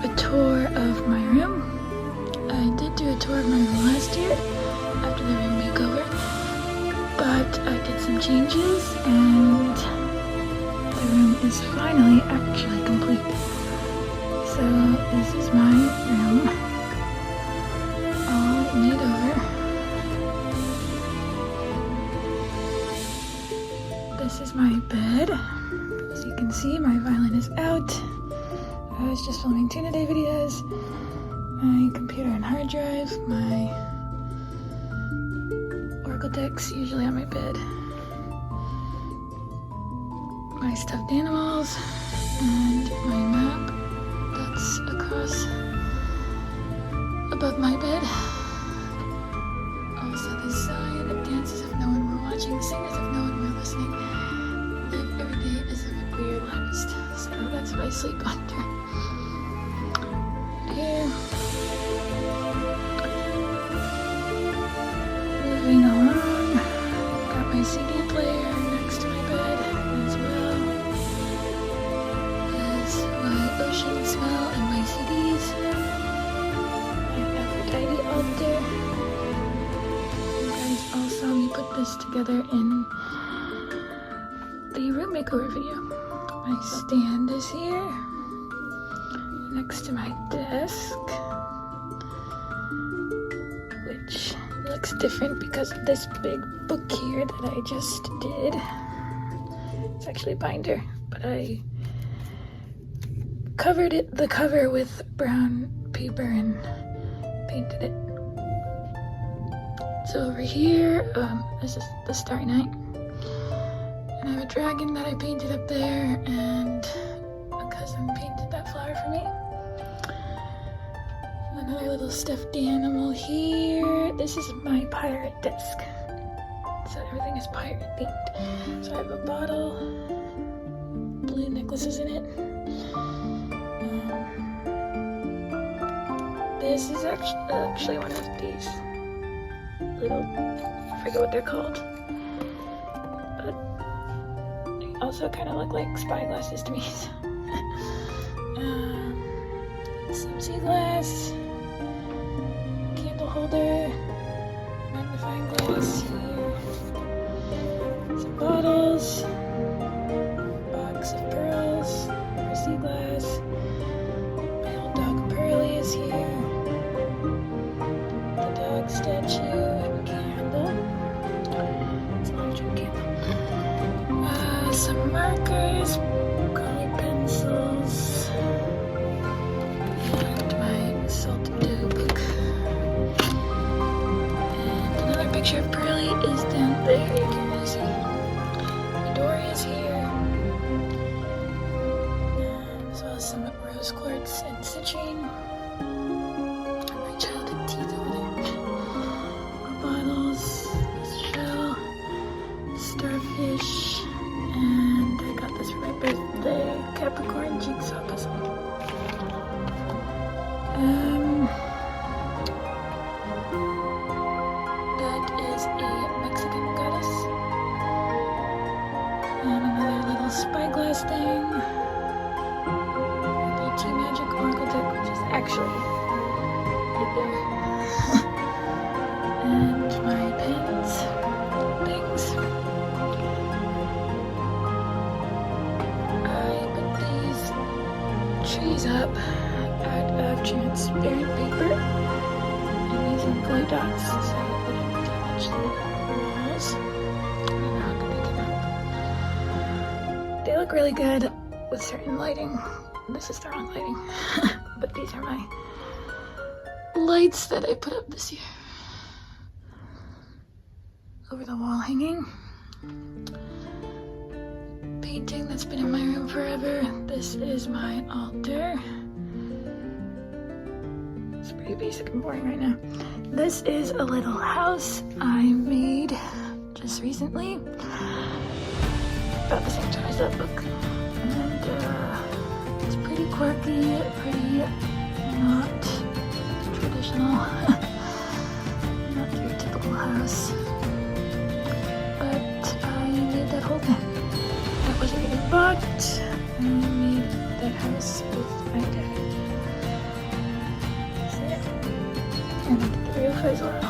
a tour of my room. I did do a tour of my room last year after the room makeover, but I did some changes and the room is finally actually complete. So this is my room, all made over. This is my bed. As you can see, my violin is out. I was just filming tune-a-day videos. My computer and hard drive, my Oracle decks usually on my bed. My stuffed animals and my map that's across above my bed. Also this side, dance as if no one were watching, sing as if no one were listening, live every day as if we were last. So that's what I sleep under. Here. Moving along, got my CD player next to my bed as well as my ocean smell and my CDs. My Aphrodite altar. You guys all saw me put this together in the room makeover video. My stand is here next to my desk, which looks different because of this big book here that I just did. It's actually a binder, but I covered the cover with brown paper and painted it. So over here, this is the Starry Night. And I have a dragon that I painted up there, and a cousin painted that flower for me. Another little stuffed animal here. This is my pirate desk. So everything is pirate themed. So I have a bottle, blue necklaces in it. This is actually one of these little, I forget what they're called, but they also kind of look like spyglasses to me. Some sea glass, candle holder, magnifying glass here, some bottles, box of pearls for sea glass. My old dog Pearly is here. The dog statue and candle. It's a electric candle. Some markers, colored pencils, and my salt dough book. And another picture of Pearly is down there. You can really see. Midori is here, as well as some rose quartz and citrine. My childhood teeth over there. More bottles, this shell, starfish, and I got this for my birthday, Capricorn jigsaw puzzle. That is a Mexican goddess. And another little spyglass thing. A little tea magic oracle deck, which is actually right there. And my pens, things. I put these trees up out of transparent paper and using glue dots so it wouldn't damage the walls. I'm not gonna pick it up. They look really good with certain lighting. This is the wrong lighting, but these are my lights that I put up this year over the wall hanging. Painting that's been in my room forever. This is my altar. It's pretty basic and boring right now. This is a little house I made just recently, about the same time as that book. And it's pretty quirky, pretty not traditional, not your typical house. But I made that whole thing. That wasn't even bought. I made that house with my dad. as well.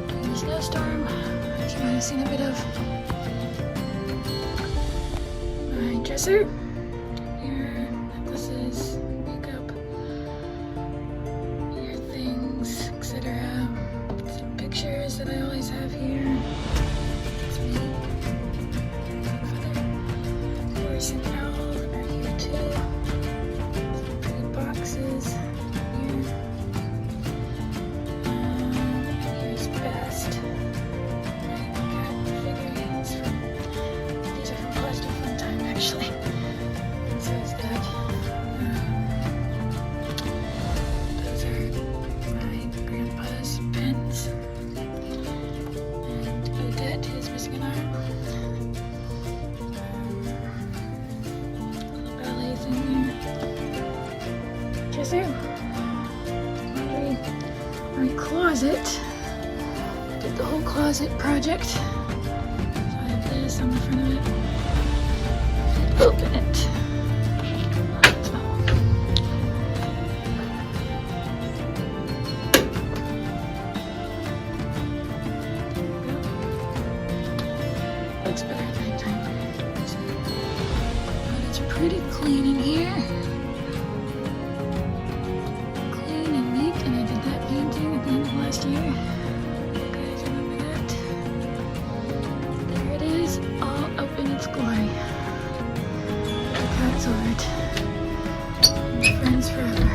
During the snowstorm, as you might have seen a bit of, my dresser. Here, necklaces, makeup, earrings, etc. Some pictures that I always have here. It's me. Feather. Horse and owl are here too. Some pretty boxes here. Here's best. My cat figurines from, these are from Plastic Fun Time actually. And so is that. Those are my grandpa's pens. And Odette is missing an arm. Little ballet thing there. Dresser. My closet. Did the whole closet project. So I have this on the front of it. Open it. Looks better at nighttime. But it's pretty clean in here. Clean and neat, and I did that painting at the end of last year. You guys remember that? There it is, all up in its glory. The cat's over it. And friends forever.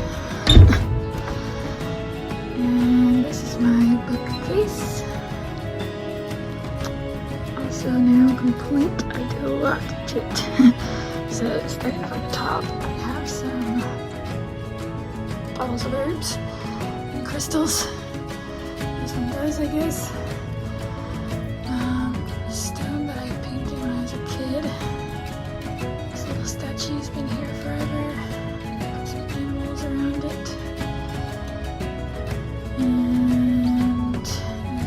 And this is my bookcase. Also now complete. I did a lot to it. So starting from the top, I have some bottles of herbs and crystals. This one does, I guess. A stone that I painted when I was a kid. This little statue's been here forever. I put some animals around it. And I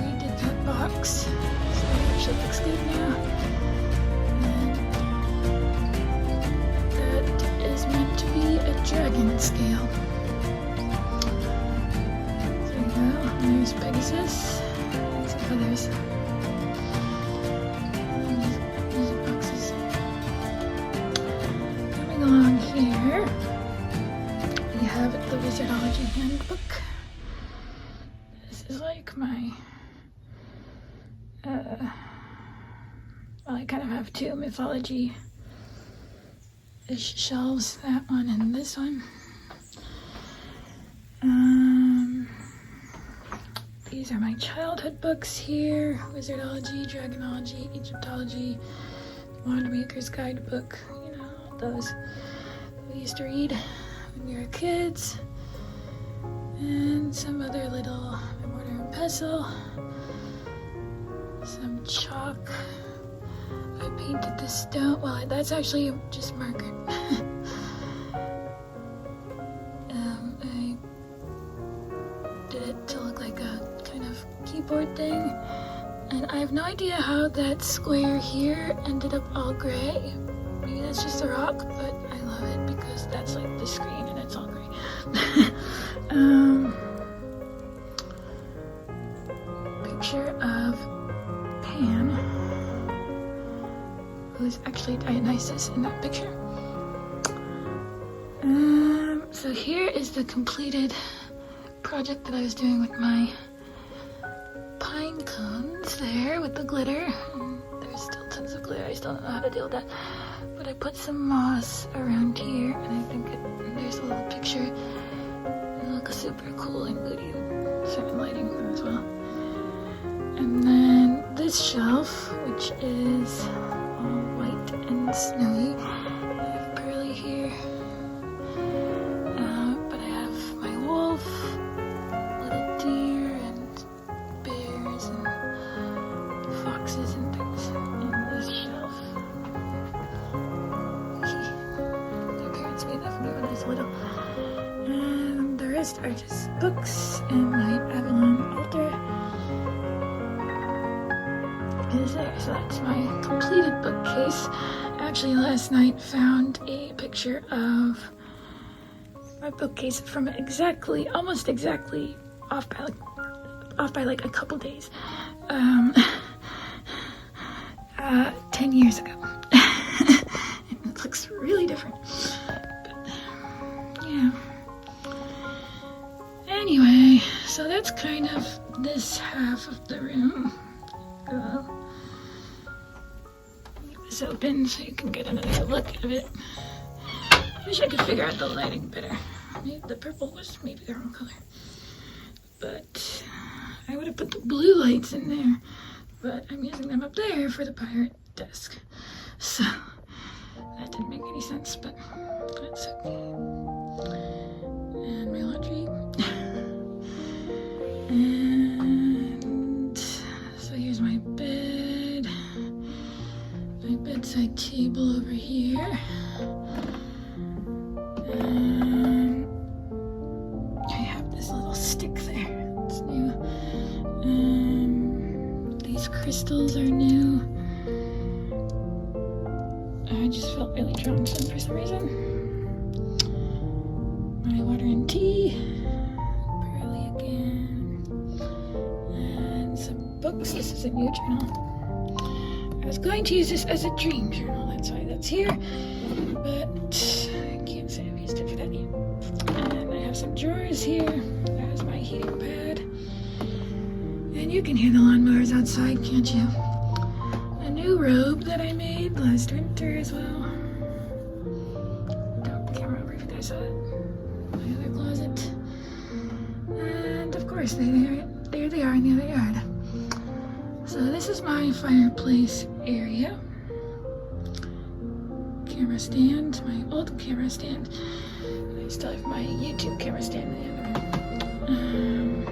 redid that box. So it actually looks good now. And that is meant to be a dragon scale. There you go. There's Pegasus. And some feathers. And these boxes. Coming along here, we have the Wizardology Handbook. This is like my well, I kind of have two mythology shelves, that one and this one. These are my childhood books here: Wizardology, Dragonology, Egyptology, Wandmaker's Guidebook, you know, those we used to read when we were kids. And some other little mortar and pestle, some chalk. I painted this stone. Well, that's actually just marker. I did it to look like a kind of keyboard thing, and I have no idea how that square here ended up all gray. Maybe that's just a rock, but I love it because that's like the screen and it's all gray. Picture of Pan, who's actually Dionysus in that picture. So here is the completed project that I was doing with my pine cones there with the glitter. And there's still tons of glitter. I still don't know how to deal with that. But I put some moss around here, and I think there's a little picture. It looks super cool and goody. Certain lighting as well. And then this shelf, which is all white and snowy. I have Pearly here. But I have my wolf, little deer, and bears, and foxes and things in this shelf. My parents made that for me when I was little. And the rest are just books and my Avalon altar. Is there. So that's my completed bookcase. Actually, last night found a picture of my bookcase from almost exactly off by like a couple days. 10 years ago. It looks really different. But, yeah. Anyway, so that's kind of this half of the room. Leave this open so you can get another look at it. Wish I could figure out the lighting better. Maybe the purple was maybe the wrong color. But I would have put the blue lights in there. But I'm using them up there for the pirate desk. So that didn't make any sense, but that's okay. And my laundry. And so here's my bed. My bedside table over here. And I have this little stick there. It's new. These crystals are new. I just felt really drawn to them for some reason. My water and tea. Pearly again. And some books. This is a new journal. I was going to use this as a dream journal. That's why that's here. But I can't say I've used it for that yet. And I have some drawers here. There's my heating pad. And you can hear the lawnmowers outside, can't you? A new robe that I made last winter as well. Can't remember if you guys saw it. My other closet. And of course, there they are in the other yard. So this is my fireplace area. Camera stand, my old camera stand. I still have my YouTube camera stand in the other room.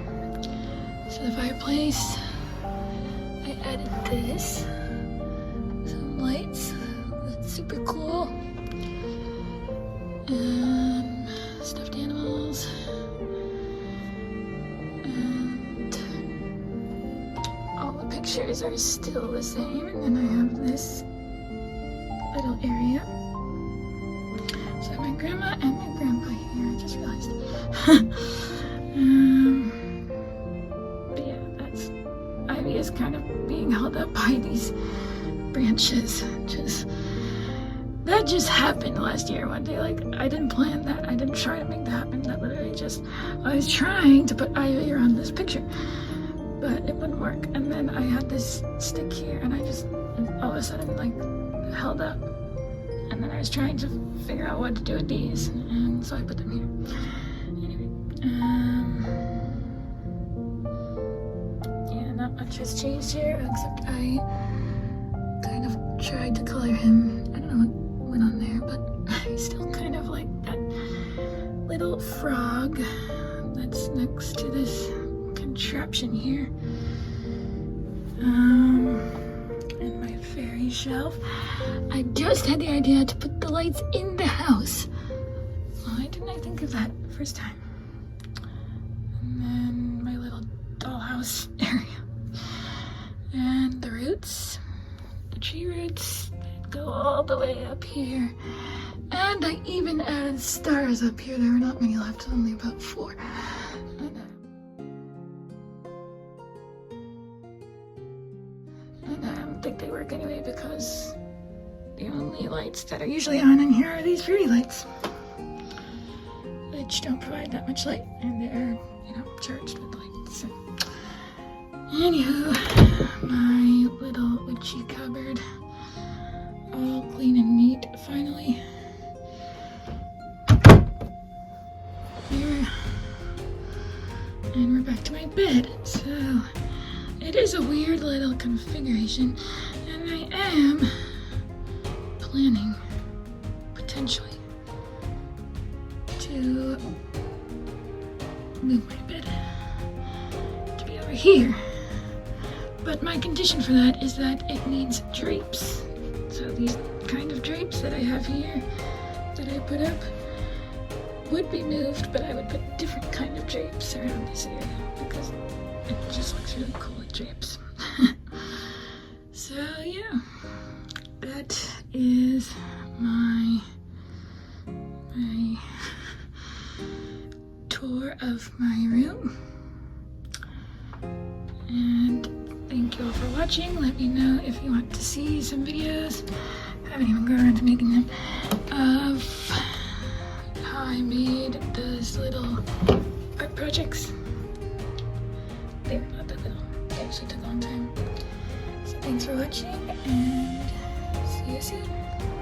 So the fireplace, I added this, some lights, that's super cool, stuffed animals, and all the pictures are still the same, and then I have this little area. So my grandma and my grandpa here, I just realized. Ivy is kind of being held up by these branches. That just happened last year one day. Like, I didn't plan that. I didn't try to make that happen. That literally I was trying to put Ivy around this picture, but it wouldn't work. And then I had this stick here, and I just all of a sudden like held up. And then I was trying to figure out what to do with these, and so I put them here. Anyway, not much has changed here, except I kind of tried to color him. I don't know what went on there, but he's still kind of like that little frog that's next to this contraption here. And my fairy shelf. I just had the idea to put the lights in the house. Why didn't I think of that the first time? And then my little dollhouse area. And the roots, the tree roots, go all the way up here. And I even added stars up here. There were not many left, only about 4. And I don't think they work anyway because the only lights that are usually on in here are these fairy lights, which don't provide that much light, and they're, charged with light. So, anywho, my little witchy cupboard, all clean and neat, finally. Here, and we're back to my bed. So, it is a weird little configuration, and I am planning, potentially, to move my bed to be over here. But my condition for that is that it needs drapes. So these kind of drapes that I have here, that I put up, would be moved, but I would put different kind of drapes around this area because it just looks really cool with drapes. So yeah, that is my tour of my room. And thank you all for watching. Let me know if you want to see some videos. I haven't even got around to making them. Of how I made those little art projects. They were not that little. They actually took a long time. So thanks for watching and see you soon.